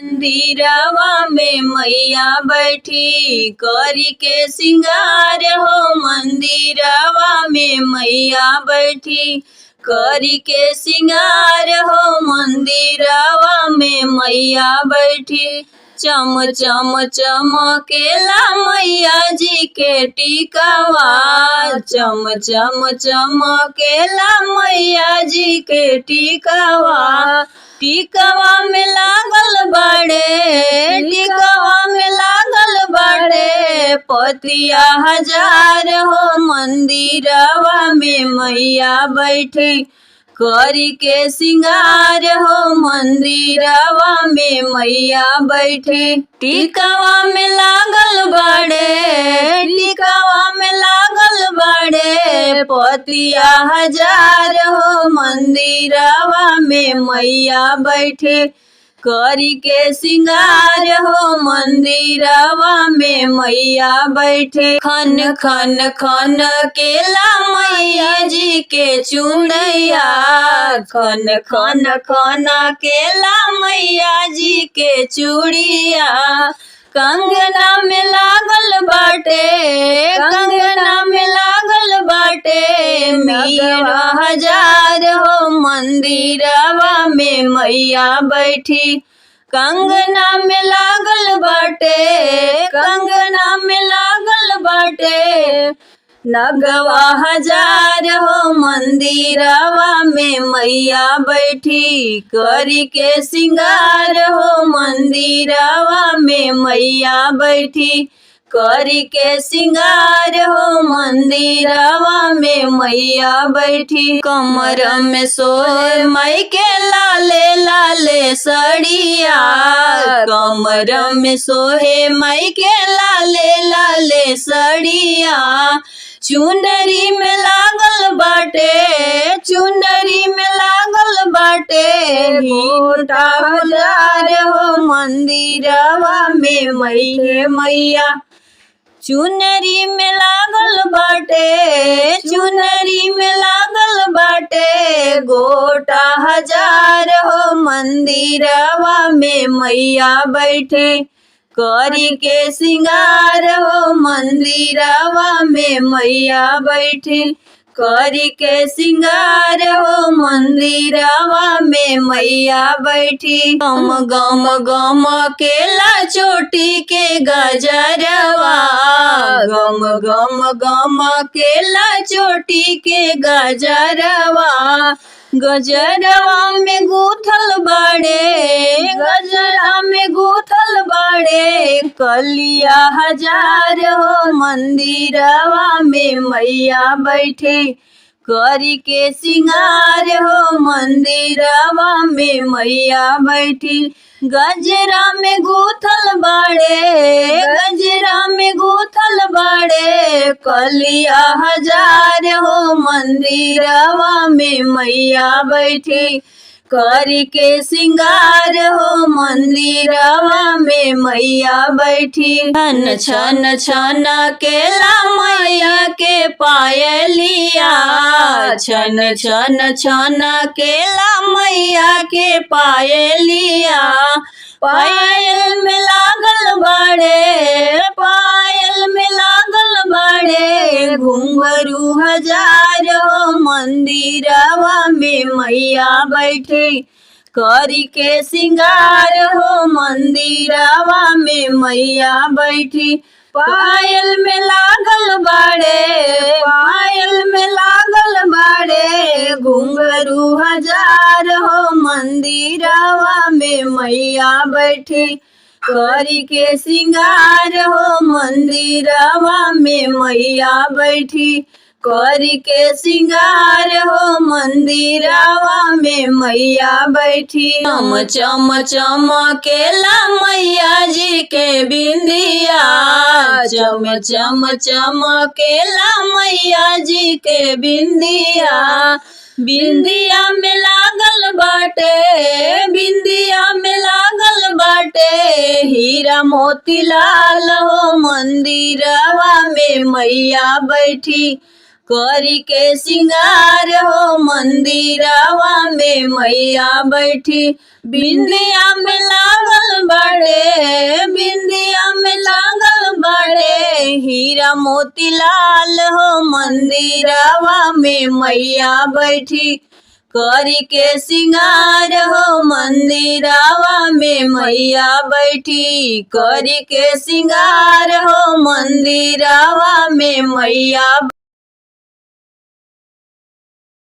मंदिरवा में मैया बैठी करी के सिंगार हो। मंदिरवा में मैया बैठी करी के सिंगार हो। मंदिरवा में मैया बैठी चम चम चमकेला मैया जी के टीकावा। चम चम चमकेला मैया जी के टीकावा। टीकावा में लागल बाड़े, टीकावा में लागल बाड़े पतिया हजार हो। मंदिरवा में मैया बैठी करी के सिंगार हो। मंदिरवा में मैया बैठी टीकावा में लागल बाड़े, टीकावा में लागल बाड़े पतिया हजार हो। मंदिरवा में मैया बैठी करी के सिंगार हो। मंदिरवा में मैया बैठे खन खन खन केला मैया जी के चूड़िया। खन खन खन केला मैया जी के चूड़िया। कंगना में लागल बाटे, कंगना में लागल बाटे मीरा हजार हो। मंदिरवा में मैया बैठी कंगना में लागल बाटे, कंगना में लागल बाटे नगवा हजार हो। मंदिरवा में मैया बैठी करी के सिंगार हो। मंदिरवा में मैया बैठी करी के सिंगार हो। मंदिरवा में मैया बैठी कमर में सोए माई के लाले लाले सड़िया। कमर में सोहे माई के लाले लाले सड़िया। चुनरी में लागल बाटे, चुनरी में लागल बाटे मोटा हजार हो। मंदिरवा में मैया चुनरी में लागल बाटे, चुनरी में लागल बाटे गोटा हजार हो। मंदिरवा में मैया बैठे करी के सिंगार हो। मंदिरवा में मैया बैठी करी के सिंगार हो। मंदिरवा में मैया बैठी गम गम गम केला चोटी के गजरवा। गम गम गम केला चोटी के गजरवा। गजरवा में गूथल बाड़े, गजरा में गूथल बाड़े कलिया हजार हो। मंदिरवा में मैया बैठे करी के सिंगार हो। मंदिरवा में मैया बैठी गजरा में गूथल बाड़े, गजरा में गूथल बाड़े कलिया हजार हो। मंदिरवा में मैया बैठी करी के सिंगार हो। मंदिरवा में मैया बैठी छन छन छन केला मैया के पायलिया। छन छन छन केला मैया के पायलिया। पायल में लागल बाड़े, पायल में लागल बाड़े घुंघरू हजार हो। मंदिरवा में मैया बैठे करी के सिंगार हो। मंदिरवा में मैया बैठी पायल में लागल बाड़े, पायल में लागल बाड़े घुंघरू हजार हो। मंदिरवा में मैया बैठी करी के सिंगार हो। मंदिरवा में मैया बैठी करी के सिंगार हो। मंदिरवा में मैया बैठी चम चम चमकेला मैया जी के बिंदिया। चम चम चमकेला मैया जी के बिंदिया। बिंदिया में लागल बाटे, बिंदिया में लागल बाटे हीरा मोती लाल हो। मंदिरवा में मैया बैठी करी के सिंगार हो। मंदिरवा में मैया बैठी बिंदिया में लागल बा मोतीलाल हो मंदिरवा में मैया बैठी करी के सिंगार हो मंदिरवा में मैया बैठी करी के सिंगार हो मंदिरवा में मैया